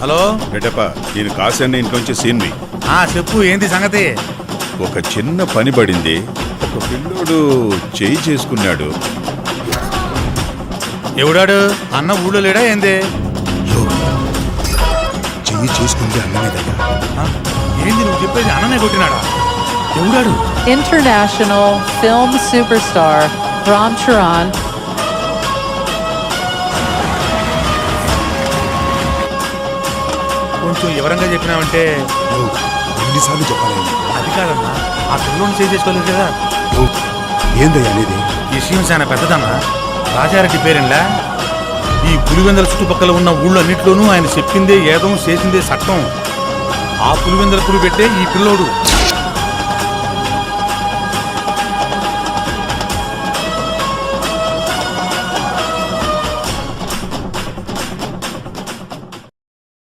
Hello Reddappa నేను కాశన్న ఇంట్లోంచి సీన్వి. చెప్పు ఏంది సంగతి? ఒక చిన్న పని పడింది. ఒక పిల్లోడు చేయి చేసుకున్నాడు. ఎవడాడు? అన్న ఊళ్ళో లేడా ఏంది? చెయ్యి చేసుకుంది అన్నమేదయ్యా. ఏంది నువ్వు చెప్పేది? అన్ననే కొట్టినాడా? ఎవడాడు? International film superstar Ram Charan కొంచెం వివరంగా చెప్పినావంటే. ఎన్నిసార్లు చెప్పాలి? అది కాదన్నా, ఆ పిల్లోని చేసుకోలేదు కదా. ఏందయ్యా అనేది? విషయం చాలా పెద్దదన్నా. రాజారెడ్డి పేరెంలా ఈ పులివెందల చుట్టుపక్కల ఉన్న ఊళ్ళో అన్నింటిలోనూ ఆయన చెప్పిందే ఏదం చేసిందే చట్టం. ఆ పులివెందల పులి పెట్టే ఈ పిల్లోడు.